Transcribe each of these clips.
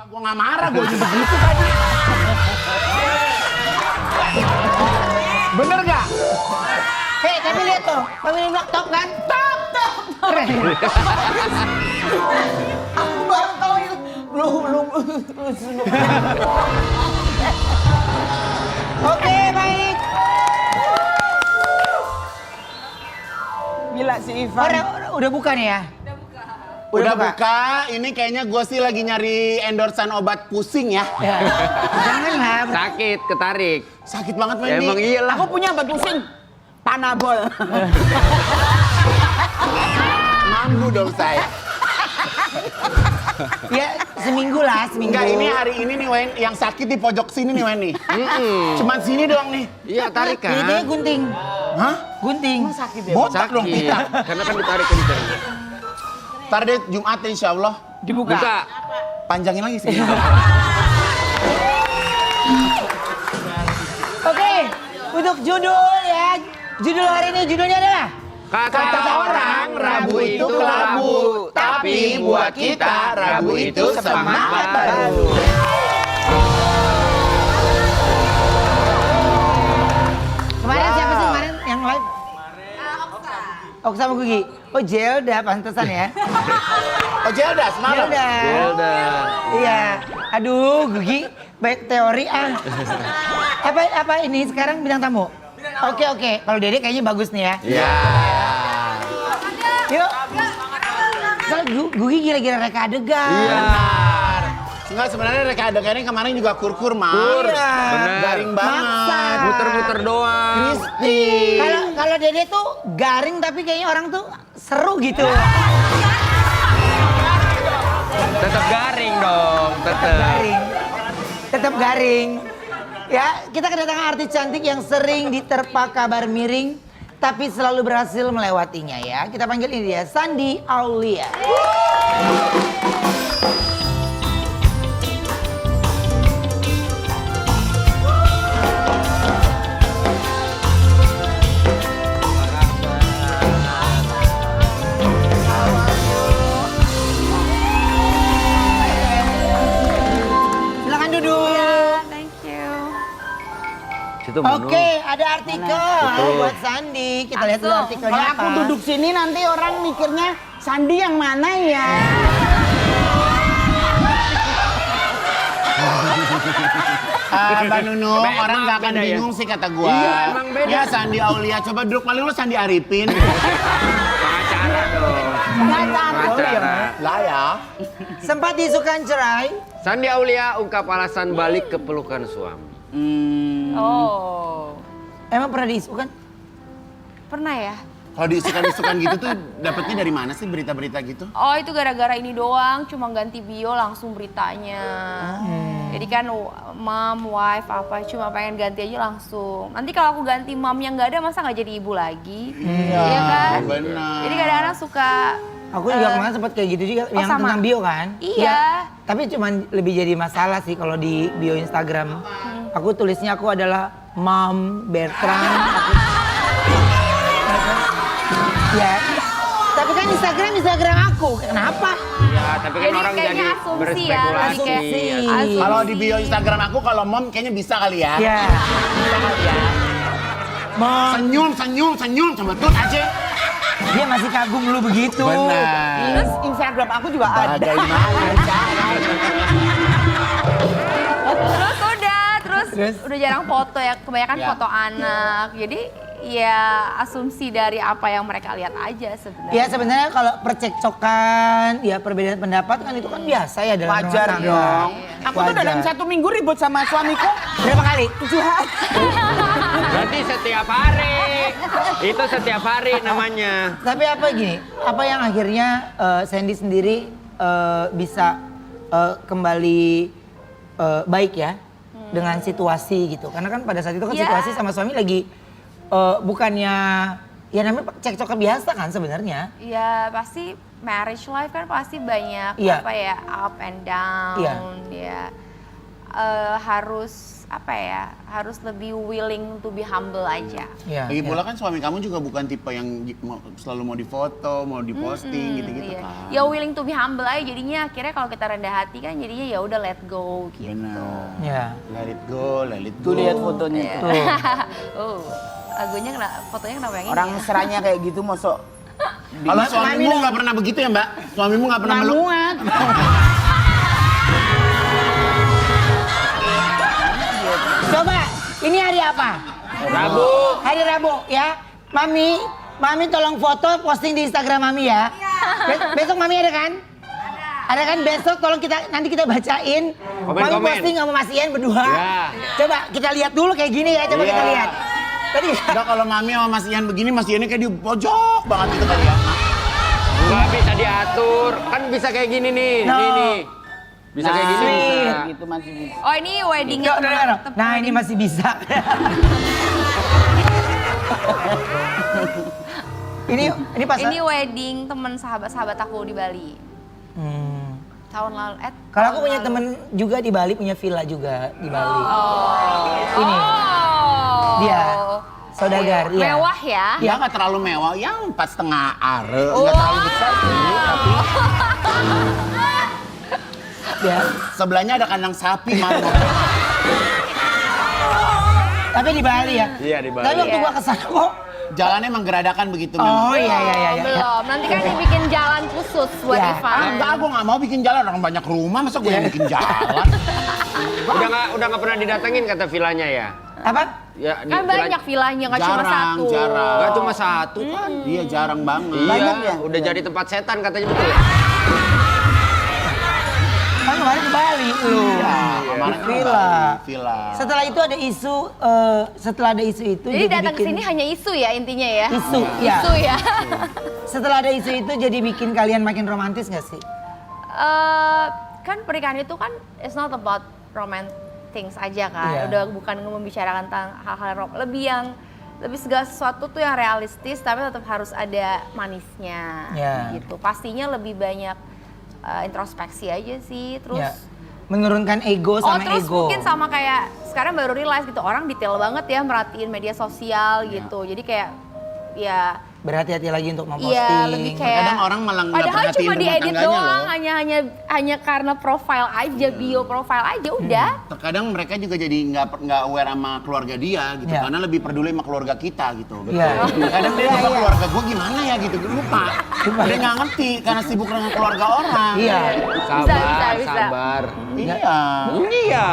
Apa gua nggak marah, gua juga begitu tadi. Bener nggak? Hei, tapi lihat tuh, pemilik blok top kan? Top. Keren. Aku baru tahu itu. Belum. Oke, baik. Gila si Ivan. Udah buka nih ya? Udah buka, ini kayaknya gue sih lagi nyari endorsan obat pusing ya. Janganlah. Sakit, ketarik. Sakit banget Ya, Wendy. emang iyalah. Aku punya obat pusing. Panabol. Mampu dong saya. Ya, seminggu. Enggak, ini hari ini nih Wen, yang sakit di pojok sini nih Wen nih. Cuman sini doang nih. Iya, tarik kan? Ini gunting. Hah? Gunting. Botak dong Sakit. kita. Karena kan ditarik kenceng. Ntar deh Jumat insya Allah. Buka. Panjangin lagi sih. Oke, untuk judul ya. Judul hari ini judulnya adalah Kata orang Rabu itu kelabu, tapi buat kita Rabu itu semangat baru. kemarin siapa sih kemarin yang live? Oksa sama Gugi. Oh, Jelda pantesan ya. Oh Jelda semalam. Jelda. Iya. Aduh, Gugi baik teori ah. Apa ini sekarang bintang tamu? Oke. Kalau Dede kayaknya bagus nih ya. Iya. Yuk. Kalau Gugi gila-gila reka adegan. Iya. Enggak, sebenarnya reka adegannya kemarin juga kur-kur mah. Iya. Bener. Garing banget. Maksa. Muter-muter doang. Crispy. Kalau Dede tuh garing tapi kayaknya orang tuh seru gitu. Tetap garing dong, tetap. Tetap garing. Ya, kita kedatangan artis cantik yang sering diterpa kabar miring, tapi selalu berhasil melewatinya ya. Kita panggil ini dia, Shandy Aulia. Silakan duduk. Thank you. Situ Oke, ada artikel buat Shandy. Kita lihat dulu artikelnya Kalau apa. aku duduk sini nanti orang mikirnya Sandi yang mana ya? Mbak Nunung, Emang orang nggak akan beda ya? bingung sih kata gua. Iya, emang beda. Ya Shandy Aulia, coba duduk paling lu Shandy Arifin. Pengacara dong. Pengacara. Lah ya. Sempat diisukan cerai. Shandy Aulia ungkap alasan balik ke pelukan suami. Oh, Emang pernah diisukan? pernah ya? Kalau diisukan-isukan gitu tuh dapetnya dari mana sih berita-berita gitu? Oh, itu gara-gara ini doang, cuma ganti bio langsung beritanya. Jadi kan mom, wife, apa, cuma pengen ganti aja langsung. Nanti kalau aku ganti mom yang nggak ada, masa nggak jadi ibu lagi? Iya kan? Benar. Jadi kadang-kadang suka... Aku juga kemarin sempat kayak gitu juga, yang sama? tentang bio kan? Iya. Ya, tapi cuman lebih jadi masalah sih kalau di bio Instagram. Aku tulisnya aku adalah Mom Bertrand. Ya, tapi kan Instagram aku, kenapa? Ya, tapi kan Jadi orang kayaknya jadi asumsi ya, berspekulasi. lebih kayak asumsi. Kalau di bio Instagram aku, kalau mom kayaknya bisa kali ya. Ya, Bisa kali ya. Mom, Senyum, sama tut aja. dia masih kagum lu begitu. Benar. Terus Instagram aku juga ada. Bagaimana cara? Terus udah jarang foto ya, kebanyakan Ya. foto anak. Jadi ya asumsi dari apa yang mereka lihat aja sebenarnya. Ya sebenarnya kalau percekcokan, ya perbedaan pendapat kan itu kan biasa ya dalam rumah Wajar tangga. dong. Aku tuh Wajar. dalam 1 minggu ribut sama suamiku. Berapa kali? 7 hari. Berarti setiap hari. Itu setiap hari namanya. Tapi apa gini, apa yang akhirnya Shandy sendiri bisa kembali baik ya dengan situasi gitu. Karena kan pada saat itu kan Iya. situasi sama suami lagi bukannya ya namanya cekcok biasa kan sebenarnya. Ya pasti marriage life kan pasti banyak Iya. apa ya up and down Iya. ya. harus apa ya? Harus lebih willing to be humble aja. Iya. Lagi pula kan suami kamu juga bukan tipe yang selalu mau difoto, mau diposting gitu-gitu Iya. kan. Ya willing to be humble aja jadinya akhirnya kalau kita rendah hati kan jadinya ya udah let go gitu. Benar. Ya. Let it go, let it Tuh go. lihat fotonya itu. Oh, lagunya fotonya kenapa yang ini Orang ya? mesranya kayak gitu mosok. Kalau suamimu nggak pernah begitu ya Mbak? Suamimu nggak pernah meluk? Muat. Coba, ini hari apa? Rabu. Hari Rabu ya. Mami tolong foto posting di Instagram Mami ya. Besok Mami ada kan? Ada kan besok tolong nanti kita bacain. Mami Komen. posting sama Mas Ian berdua. Ya. Coba kita lihat dulu kayak gini ya, coba kita Iya. lihat. Tadi Enggak, kalau Mami sama Mas Ian begini, Mas Ian kayak di pojok banget gitu kali ya. Nggak bisa diatur. Kan bisa kayak gini nih. No. Nih. Bisa kayak gini bisa. Gitu masih bisa. Oh ini weddingnya No. Nah ini masih bisa. ini pas. Ini wedding temen sahabat aku di Bali. Hmm. Tahun lalu. Kalau aku punya temen juga di Bali, punya villa juga di Bali. Ini. Dia. Saudagar, iya. Mewah ya? Ya nggak terlalu mewah, yang 4,5 are, nggak terlalu besar sih, tapi Ya. sebelahnya ada kandang sapi malu. Tapi di Bali ya? Iya, di Bali. Tapi waktu gua kesana kok. Jalannya emang geradakan begitu Oh memang. iya. Belum, nanti kan dibikin jalan khusus buat Ya. Ivan. Enggak, gue nggak mau bikin jalan, orang banyak rumah, masa gue yang bikin jalan? Udah nggak pernah didatengin kata villanya ya? Apa? Ya, Kan banyak villanya, nggak cuma satu. Jarang. Nggak cuma satu kan? Iya, jarang banget. Iya, Banyak ya? udah jadi tempat setan katanya betul ya? Kan kemarin ke Bali lu. Kemarin Di villa. Villa. Setelah itu ada isu, itu Jadi datang ke sini hanya isu ya intinya ya? Isu, ya. Isu ya. Setelah ada isu itu jadi bikin kalian makin romantis gak sih? Kan pernikahan itu kan it's not about romantic things aja kan. Iya. Udah bukan membicarakan tentang hal-hal lebih segala sesuatu tuh yang realistis tapi tetap harus ada manisnya Iya. gitu. Pastinya lebih banyak introspeksi aja sih. Terus Ya. Menurunkan ego sama terus ego. mungkin sama kayak sekarang baru realize gitu orang detail banget ya merhatiin media sosial gitu. Jadi kayak ya Berhati-hati lagi untuk memposting. iya lebih kayak Kadang orang malah nggak padahal perhatiin cuma rumah diedit tangganya doang loh. hanya karena profile aja bio profile aja udah. Terkadang mereka juga jadi nggak aware sama keluarga dia gitu, Iya. karena lebih peduli sama keluarga kita gitu. Iya. Kadang dia lupa keluarga gue gimana ya gitu, lupa. Dia nggak ngerti karena sibuk dengan keluarga orang. Iya. Sabar, bisa. sabar. Iya. Iya.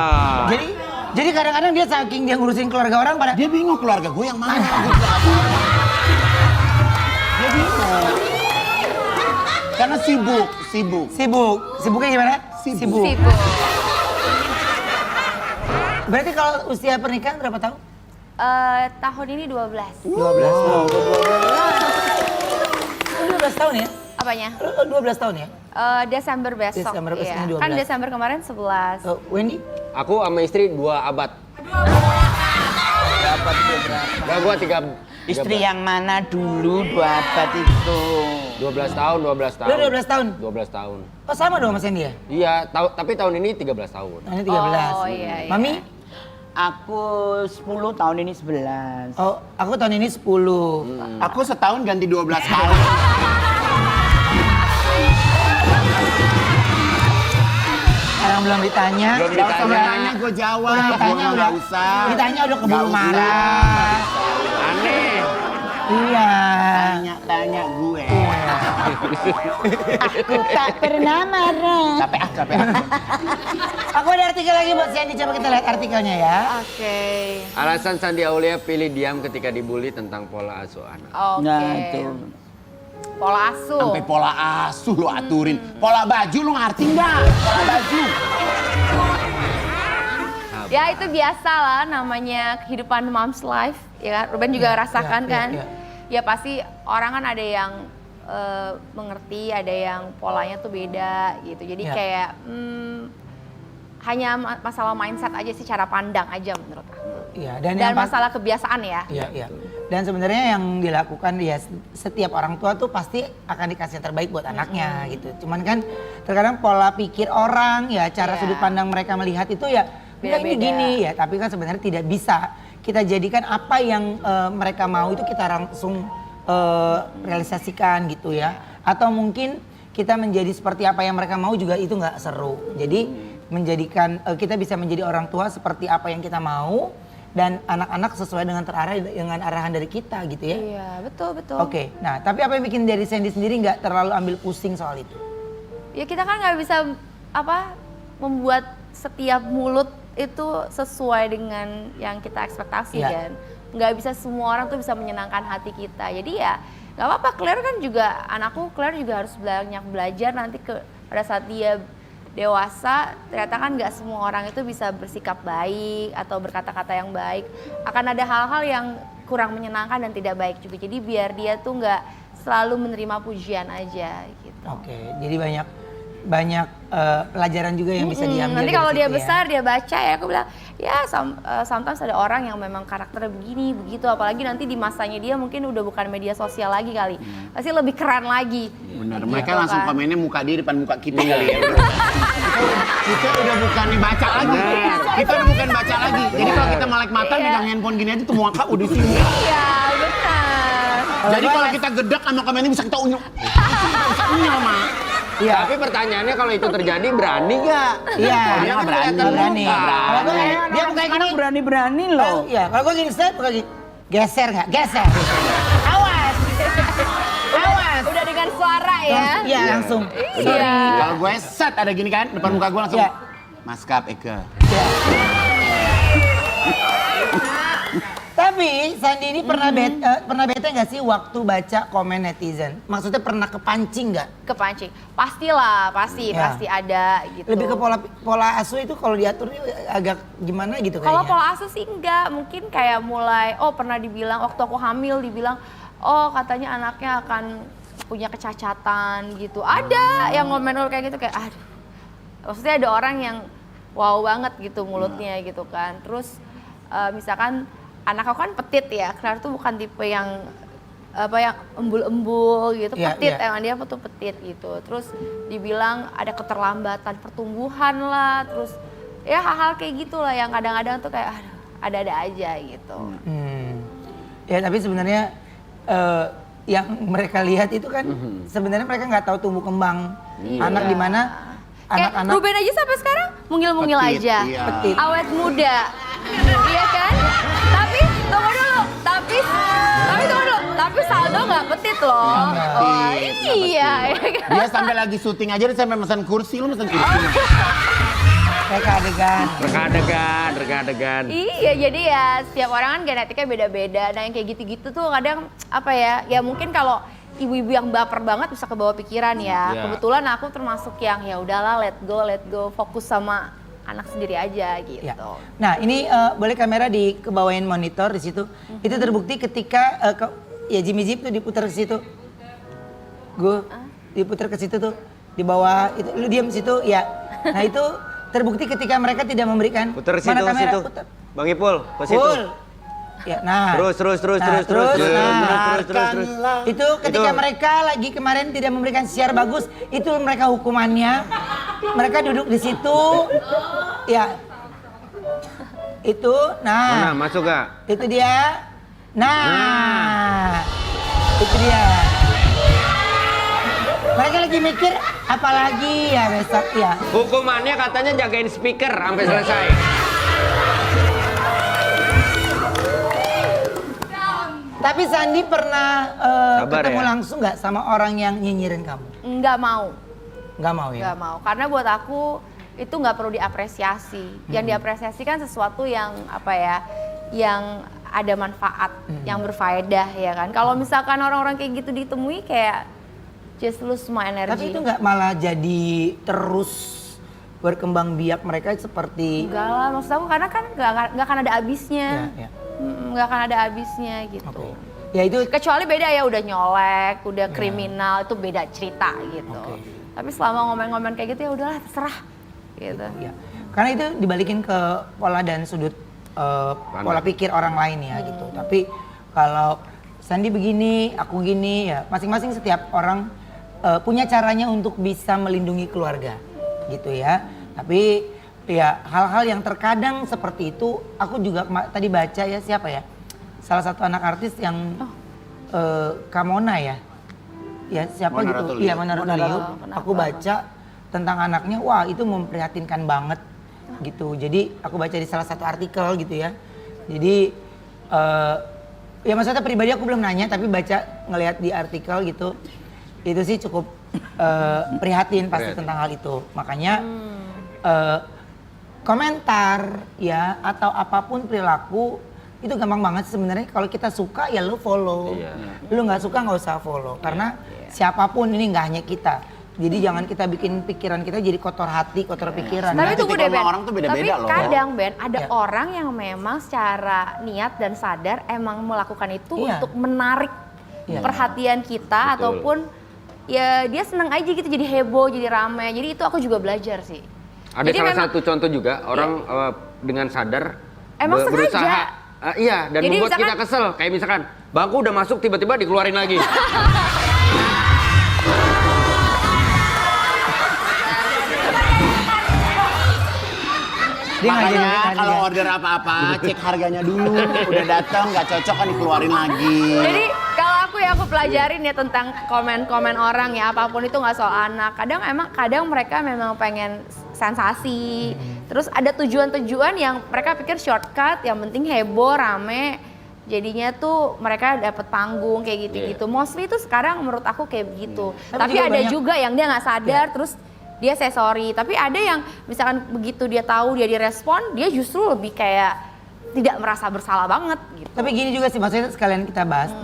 Jadi kadang-kadang dia saking dia ngurusin keluarga orang pada Dia bingung keluarga gue yang mana. Gue juga nggak tahu. Dia bingung. Karena sibuk. Sibuknya gimana? Sibuk. Sibuk. Berarti kalau usia pernikahan berapa tahun? Tahun ini 12. 12 tahun. 12 tahun ya? Apanya? 12 tahun ya? Desember besok. Desember besok iya. ini 12. Kan Desember kemarin 11. Oh, Wendy? Aku sama istri 2 abad. Gak gua 3. Istri yang mana dulu 2 abad itu? 12 tahun. Lu 12 tahun? 12 tahun. Oh sama dong sama Sandy ya? Iya, tapi tahun ini 13 tahun. Tahun ini 13. Oh iya. Mami? Aku 10, tahun ini 11. Oh, aku tahun ini 10. Aku setahun ganti 12 kali. Sekarang belum ditanya. Belum Gak usah ditanya. tanya, gue jawab. Udah ditanya Gua udah. nggak usah. Ditanya udah keburu Nggak usah. marah. Aneh. Iya. Tanya gue. Aku tak pernah marah. Capek. Aku ada artikel lagi buat Sandy, coba kita lihat artikelnya ya. Oke. Alasan Sandi Aulia pilih diam ketika dibully tentang pola asuh anak. Oke. Nah, itu. Pola asuh. Sampai pola asuh lu aturin. Pola baju lu ngerti nggak? Pola baju. Ya itu biasa lah namanya kehidupan mom's life, ya kan? Ruben juga rasakan kan? Ya pasti orang kan ada yang mengerti, ada yang polanya tuh beda gitu. Jadi Ya. kayak hanya masalah mindset aja sih, cara pandang aja menurut aku. Iya, Dan yang pas- masalah kebiasaan ya. Iya. Dan sebenarnya yang dilakukan ya setiap orang tua tuh pasti akan dikasih yang terbaik buat anaknya gitu. Cuman kan terkadang pola pikir orang ya cara Iya. sudut pandang mereka melihat itu ya enggak ini gini ya, tapi kan sebenarnya tidak bisa kita jadikan apa yang mereka mau itu kita langsung realisasikan gitu ya. Atau mungkin kita menjadi seperti apa yang mereka mau juga itu nggak seru. Jadi menjadikan kita bisa menjadi orang tua seperti apa yang kita mau dan anak-anak sesuai dengan terarah dengan arahan dari kita gitu ya. Iya, betul. Oke, nah tapi apa yang bikin dari Sandy sendiri nggak terlalu ambil pusing soal itu? Ya kita kan nggak bisa membuat setiap mulut itu sesuai dengan yang kita ekspektasi kan. Nggak bisa semua orang tuh bisa menyenangkan hati kita. Jadi ya nggak apa-apa, Claire kan juga, anakku Claire juga harus banyak belajar nanti pada saat dia dewasa. Ternyata kan nggak semua orang itu bisa bersikap baik atau berkata-kata yang baik. Akan ada hal-hal yang kurang menyenangkan dan tidak baik juga. Jadi biar dia tuh nggak selalu menerima pujian aja gitu. Oke, jadi banyak pelajaran juga yang bisa diambil. Nanti kalau dari dia situ besar dia baca ya, aku bilang ya sometimes ada orang yang memang karakternya begini begitu, apalagi nanti di masanya dia mungkin udah bukan media sosial lagi kali, pasti lebih keren lagi. Benar, Gitu mereka langsung kan. komennya muka dia depan muka kita kali ya. Kita udah bukan dibaca lagi. Kita udah bukan baca lagi. Jadi kalau kita melek mata megang handphone gini aja tuh muka udah di sini. Iya benar. Jadi kalau kita gedak sama komennya bisa kita unyuk. Bisa unyuk, Mak. Iya. Tapi pertanyaannya kalau itu terjadi berani nggak? Iya, dia nggak berani. Nggak berani. Kalau gue Dia kayak sekarang gini, berani-berani loh. Iya, kalau gue gini set, bukan gini. Geser nggak? Geser. Awas. Awas. Udah dengan suara ya. Iya, langsung. Iya. Kalau gue set ada gini kan depan muka gue langsung Iya. Maskap Eke. Iya. Tapi Sandy ini pernah bete nggak sih waktu baca komen netizen? Maksudnya pernah kepancing nggak? Kepancing, pastilah, pasti ada gitu. Lebih ke pola asuh itu kalau diatur agak gimana gitu Kalau kayaknya. pola asuh sih enggak, mungkin kayak mulai, pernah dibilang waktu aku hamil dibilang, katanya anaknya akan punya kecacatan gitu. Ada yang ngomen kayak gitu, kayak aduh. Maksudnya ada orang yang wow banget gitu mulutnya gitu kan. Terus misalkan anak aku kan petit ya, Claire tuh bukan tipe yang yang embul-embul gitu, petit, emang dia tuh petit gitu. Terus dibilang ada keterlambatan pertumbuhan lah, terus ya hal-hal kayak gitu lah yang kadang-kadang tuh kayak aduh, ada-ada aja gitu. Ya tapi sebenarnya yang mereka lihat itu kan sebenarnya mereka nggak tahu tumbuh kembang anak di mana Kayak anak-anak. Ruben aja sampai sekarang mungil-mungil Petit, aja, iya. Petit. awet muda, iya kan? Tapi tunggu dulu, tapi tunggu dulu, tapi Saldo nggak petit loh. Oh, iya. Dia sampai lagi syuting aja dia sampai pesan kursi, lu pesan kursi. Mereka adegan. Reka-adegan. Iya, jadi ya setiap orang kan genetiknya beda-beda. Nah yang kayak gitu-gitu tuh kadang ya mungkin kalau ibu-ibu yang baper banget bisa kebawa pikiran ya. Iya. Kebetulan aku termasuk yang ya udahlah let go, fokus sama anak sendiri aja gitu. Ya. Nah ini boleh kamera dikebawain monitor di situ. Itu terbukti ketika Jimmy Jeep tuh diputar ke situ. Gue diputar ke situ tuh di bawah itu lu diam situ ya. Nah itu terbukti ketika mereka tidak memberikan. Putar Mana situ, kamera? situ. Putar. Bang Ipul, ke situ. Pul. Ya, nah. Terus. Itu ketika Itu. mereka lagi kemarin tidak memberikan siar bagus, itu mereka hukumannya. Mereka duduk di situ. Ya. Itu, Mana, nah. masuk gak? Itu dia. Nah. Itu dia. Mereka lagi mikir apalagi ya besok ya. Hukumannya katanya jagain speaker sampai selesai. Tapi Sandy pernah Sabar ketemu ya. langsung nggak sama orang yang nyinyirin kamu? Nggak mau. Nggak mau ya? Nggak mau, karena buat aku itu nggak perlu diapresiasi. Yang diapresiasi kan sesuatu yang yang ada manfaat, yang berfaedah ya kan. Kalau misalkan orang-orang kayak gitu ditemui kayak just lose semua energi. Tapi itu nggak malah jadi terus berkembang biak mereka seperti. Enggak lah, maksud aku karena kan nggak akan ada habisnya. Ya. Nggak akan ada habisnya gitu. Oke. Ya itu. Kecuali beda ya, udah nyolek, udah kriminal, itu beda cerita gitu. Oke. Tapi selama ngomen-ngomen kayak gitu ya udahlah terserah gitu. Ya. Karena itu dibalikin ke pola dan sudut pola pikir orang lain ya gitu. Tapi kalau Sandy begini, aku gini ya masing-masing setiap orang punya caranya untuk bisa melindungi keluarga gitu ya. Tapi Ya, hal-hal yang terkadang seperti itu, aku juga tadi baca ya, siapa ya? Salah satu anak artis yang Kamona ya. Ya, siapa Mona gitu? Ratuliu. Iya, Mona Ratuliu. Kenapa? Aku baca tentang anaknya, wah itu memprihatinkan banget gitu. Jadi aku baca di salah satu artikel gitu ya. Jadi ya maksudnya pribadi aku belum nanya, tapi baca ngelihat di artikel gitu. Itu sih cukup prihatin pasti tentang hal itu. Makanya komentar ya atau apapun perilaku itu gampang banget sebenarnya. Kalau kita suka ya lu follow, lu nggak suka nggak usah follow karena siapapun ini nggak hanya kita. Jadi jangan kita bikin pikiran kita jadi kotor hati, kotor pikiran. Tapi Nah, tunggu titik deh Ben, orang tuh beda-beda tapi loh. kadang Ben ada Ya. orang yang memang secara niat dan sadar emang melakukan itu Iya. untuk menarik Iya. perhatian kita ataupun ya dia seneng aja gitu jadi heboh, jadi rame. Jadi itu aku juga belajar sih. Ada Jadi salah memang- satu contoh juga orang dengan sadar Emang sengaja. berusaha iya dan Jadi membuat kita misalkan- kesel. Kayak misalkan bangku udah masuk tiba-tiba dikeluarin lagi. Dia ngajarin Makanya tadi kalau ya. order apa-apa cek harganya dulu. Udah datang nggak cocok kan dikeluarin lagi. Jadi kalau aku pelajarin ya tentang komen-komen orang ya apapun itu nggak soal anak. Kadang mereka memang pengen sensasi. Terus ada tujuan-tujuan yang mereka pikir shortcut, yang penting heboh, rame. Jadinya tuh mereka dapat panggung kayak gitu-gitu. Mostly itu sekarang menurut aku kayak begitu. Tapi Tapi juga ada banyak- juga yang dia nggak sadar terus dia say sorry. Tapi ada yang misalkan begitu dia tahu dia direspon, dia justru lebih kayak tidak merasa bersalah banget gitu. Tapi gini juga sih maksudnya sekalian kita bahas,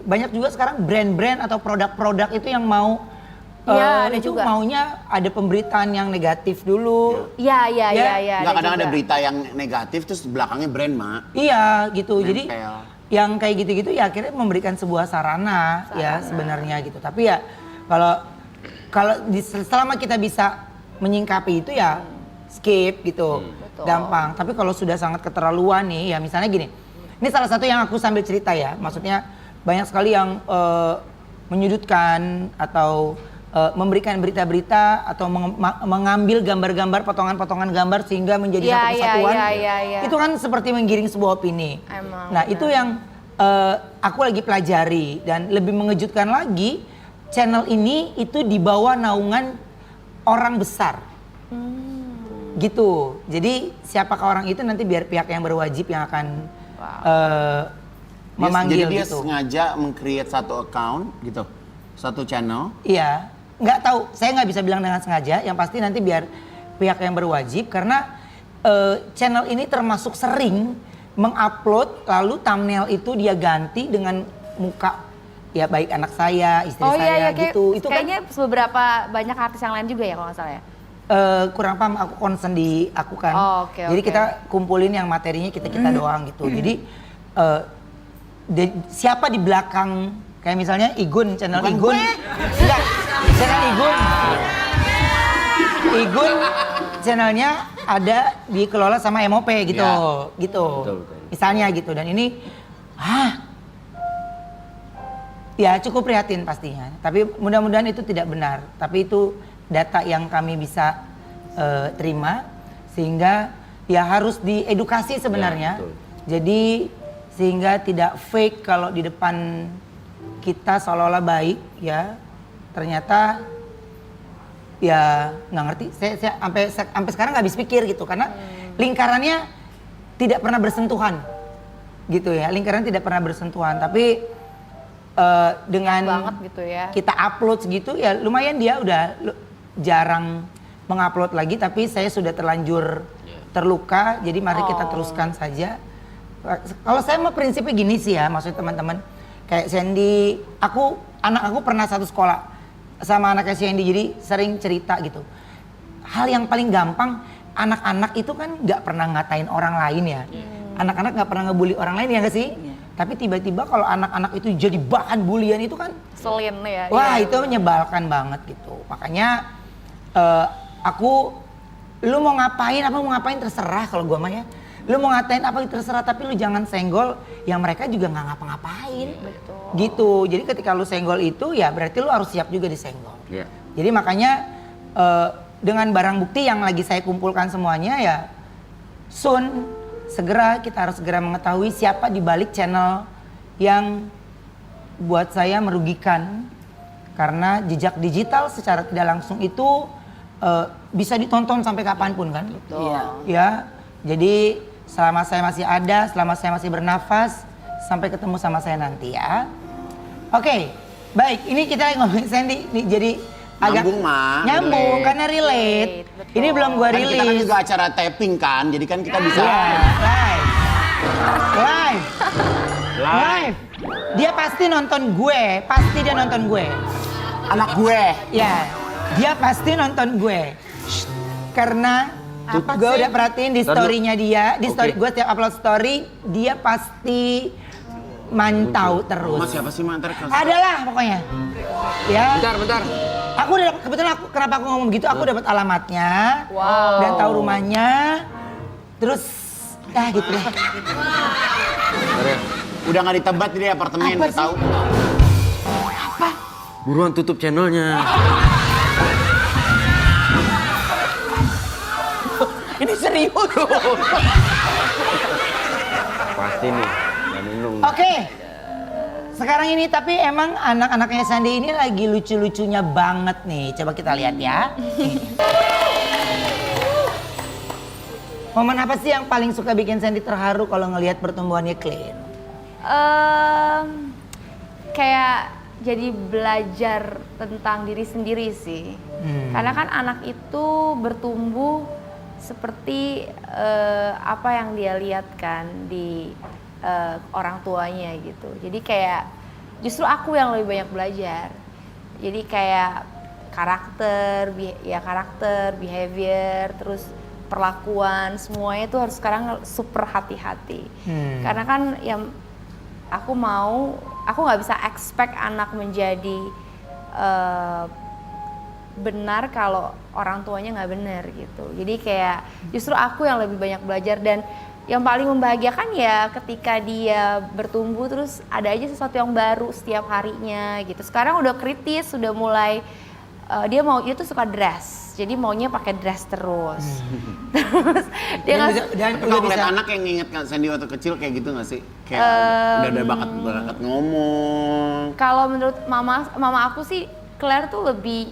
banyak juga sekarang brand-brand atau produk-produk itu yang mau Iya, ada itu juga. maunya ada pemberitaan yang negatif dulu. Iya. Nggak, kadang ada juga. berita yang negatif terus belakangnya brand, Mak. Iya gitu. Jadi Nempel. yang kayak gitu-gitu ya akhirnya memberikan sebuah sarana ya sebenarnya gitu. Tapi ya kalau selama kita bisa menyingkapi itu ya skip gitu. Betul. Gampang. Tapi kalau sudah sangat keterlaluan nih ya misalnya gini. Ini salah satu yang aku sambil cerita ya. Maksudnya banyak sekali yang menyudutkan atau memberikan berita-berita atau mengambil gambar-gambar, potongan-potongan gambar sehingga menjadi Iya, satu iya, kesatuan. iya. Itu kan seperti menggiring sebuah opini. Emang, Nah benar. itu yang aku lagi pelajari dan lebih mengejutkan lagi, channel ini itu di bawah naungan orang besar. Gitu. Jadi siapakah orang itu nanti biar pihak yang berwajib yang akan memanggil Jadi dia gitu. sengaja meng-create satu account gitu. Satu channel. Iya, nggak tahu. Saya nggak bisa bilang dengan sengaja. Yang pasti nanti biar pihak yang berwajib karena channel ini termasuk sering mengupload lalu thumbnail itu dia ganti dengan muka ya baik anak saya, istri Oh saya iya, kayak, gitu. Itu kan kayaknya beberapa banyak artis yang lain juga ya kalau nggak salah ya. kurang paham aku concern di aku kan. Oh, oke, Jadi oke. kita kumpulin yang materinya kita doang gitu. Jadi siapa di belakang kayak misalnya Igun, channel Bukan Igun. gue. Enggak, channel Igun. Igun channelnya ada dikelola sama MOP gitu, Ya. gitu. Betul. Misalnya gitu dan ini ya cukup prihatin pastinya. Tapi mudah-mudahan itu tidak benar. Tapi itu data yang kami bisa terima sehingga ya harus diedukasi sebenarnya. Ya, betul. Jadi sehingga tidak fake kalau di depan kita seolah-olah baik ya ternyata ya nggak ngerti. Saya sampai sekarang nggak habis pikir gitu karena lingkarannya tidak pernah bersentuhan gitu ya. Lingkaran tidak pernah bersentuhan tapi dengan Banget gitu ya. kita upload segitu ya lumayan dia udah jarang mengupload lagi tapi saya sudah terlanjur terluka jadi mari kita teruskan saja. Kalau saya mah prinsipnya gini sih ya maksud teman-teman kayak Sandy, anak aku pernah satu sekolah sama anaknya Sandy jadi sering cerita gitu. Hal yang paling gampang anak-anak itu kan nggak pernah ngatain orang lain ya. Anak-anak nggak pernah ngebully orang lain ya nggak sih? Tapi tiba-tiba kalau anak-anak itu jadi bahan bulian itu kan Selin ya. wah iya. itu menyebalkan banget gitu. Makanya lu mau ngapain terserah kalau gua mah ya. Lu mau ngatain apa terserah tapi lu jangan senggol yang mereka juga nggak ngapa-ngapain. Betul. Gitu. Jadi ketika lu senggol itu ya berarti lu harus siap juga disenggol. Iya. Jadi makanya dengan barang bukti yang lagi saya kumpulkan semuanya ya, soon segera kita harus segera mengetahui siapa di balik channel yang buat saya merugikan. Karena jejak digital secara tidak langsung itu bisa ditonton sampai kapanpun kan. Betul. Ya, jadi selama saya masih ada, selama saya masih bernafas, sampai ketemu sama saya nanti ya. Oke, baik. Ini kita lagi ngomongin Sandy, nih jadi agak Nyambung, Ma. nyambung Relate. karena relate. Betul. Ini belum gua Kan kita kan rilis. juga acara tapping kan, jadi kan kita bisa Iya, live. Live. Dia pasti nonton gue, pasti dia nonton gue. anak gue. Ya, dia pasti nonton gue. Karena gue udah perhatiin di story-nya dia, di story gue setiap upload story, dia pasti mantau terus. Mas siapa sih mantar? Adalah pokoknya. Ya. Bentar. Aku udah kebetulan kenapa aku ngomong gitu? Aku dapat alamatnya dan tahu rumahnya. Terus gitu deh. Udah nggak ditebat di apartemen, nggak tahu. Buruan tutup channelnya. Ini serius. Pasti nih, Mbak Nunung. Oke. Sekarang ini tapi emang anak-anaknya Sandy ini lagi lucu-lucunya banget nih. Coba kita lihat ya. Momen apa sih yang paling suka bikin Sandy terharu kalau ngelihat pertumbuhannya Claire? Kayak jadi belajar tentang diri sendiri sih. Karena kan anak itu bertumbuh seperti apa yang dia lihat kan di orang tuanya gitu. Jadi kayak justru aku yang lebih banyak belajar. Jadi kayak karakter, behavior, terus perlakuan, semuanya itu harus sekarang super hati-hati. Karena kan yang aku nggak bisa expect anak menjadi benar kalau orang tuanya nggak benar gitu. Jadi kayak justru aku yang lebih banyak belajar, dan yang paling membahagiakan ya ketika dia bertumbuh terus ada aja sesuatu yang baru setiap harinya gitu. Sekarang udah kritis, sudah mulai dia tuh suka dress, jadi maunya pakai dress terus. Terus dia Dan Tapi kalau ngeliat anak yang nginget kan Sandy waktu kecil kayak gitu nggak sih? Kayak udah ada bakat ngomong. kalau menurut mama aku sih Claire tuh lebih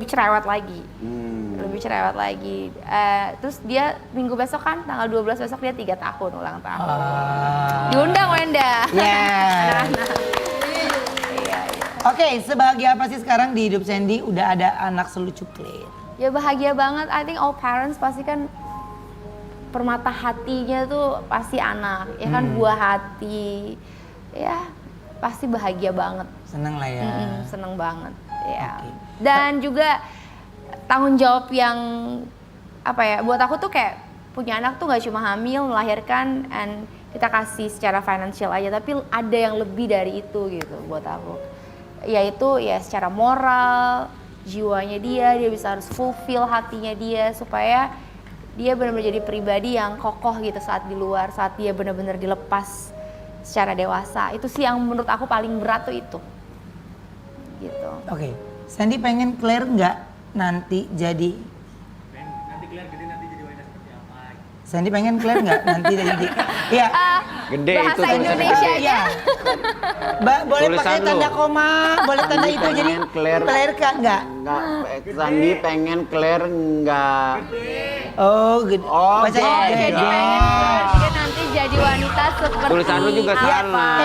cerewet lagi. Lebih cerewet lagi. Terus dia minggu besok kan tanggal 12 besok dia 3 tahun ulang tahun. Diundang Wenda. Yeah. Anak-anak. Iya. Oke, sebahagia apa sih sekarang di hidup Sandy udah ada anak selucu Claire? Ya bahagia banget. I think all parents pasti kan permata hatinya tuh pasti anak. Ya kan buah hati. Ya pasti bahagia banget. Seneng lah ya. Seneng banget. Ya. Oke. Dan juga tanggung jawab yang apa ya, buat aku tuh kayak punya anak tuh nggak cuma hamil, melahirkan, and kita kasih secara financial aja, tapi ada yang lebih dari itu gitu buat aku. Yaitu ya secara moral, jiwanya dia bisa harus fulfill hatinya dia supaya dia benar-benar jadi pribadi yang kokoh gitu saat di luar, saat dia benar-benar dilepas secara dewasa. Itu sih yang menurut aku paling berat tuh itu. Gitu. Oke, Sandy pengen Claire nggak nanti jadi? Sandy pengen Claire nggak nanti jadi? Iya. Gede Bahasa itu tulisannya. Indonesia Iya. Boleh Tulisan pakai lu. tanda koma, boleh tanda Sandy itu jadi pengen Claire. Claire kan nggak? Nggak, Sandy pengen Claire nggak. Oh, gede. Oh, Baca gede. Jadi gede. pengen dia nanti jadi wanita seperti Tulisan lu juga apa? salah.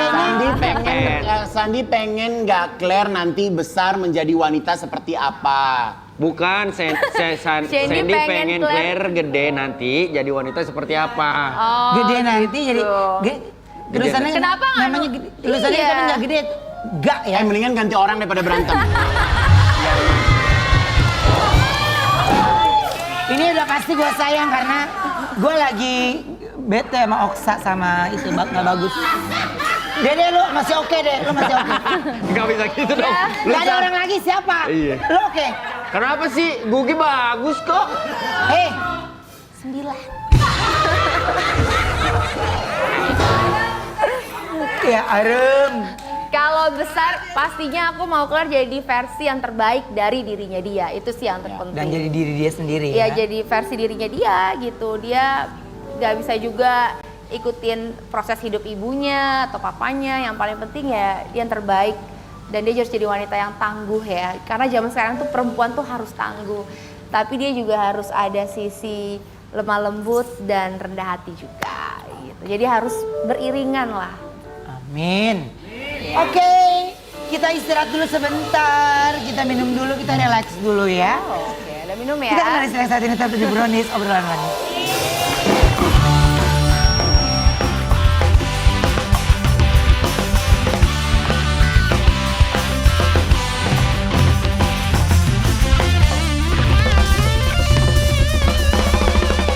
Sandy pengen nggak Claire nanti besar menjadi wanita seperti apa? Bukan, Sandy pengen Claire gede nanti jadi wanita seperti apa. Oh, Gede nanti jadi tulisannya Kenapa nggak namanya lu- gede. Tulisannya Iya. tapi nggak gede. Gak ya. Mendingan ganti orang daripada berantem. Ini udah pasti gue sayang karena gue lagi bete sama Oksa sama itu nggak bagus. Dede lu masih oke deh, lu masih oke. Gak bisa gitu dong. Gak ada orang lagi siapa? Iya. Lu oke? Kenapa sih? Gugi bagus kok. 9. Ya Arum. Kalau besar pastinya aku mau keluar jadi versi yang terbaik dari dirinya dia. Itu sih yang terpenting. Dan jadi diri dia sendiri Iya, ya. jadi versi dirinya dia gitu. Dia nggak bisa juga ikutin proses hidup ibunya atau papanya. Yang paling penting ya dia yang terbaik. Dan dia harus jadi wanita yang tangguh ya. Karena zaman sekarang tuh perempuan tuh harus tangguh. Tapi dia juga harus ada sisi lemah lembut dan rendah hati juga gitu. Jadi harus beriringan lah. Amin. Oke, kita istirahat dulu sebentar. Kita minum dulu, kita relax dulu ya. Oke, ada minum ya. Kita kembali setelah saat ini tetap di Brownies, obrolan manis.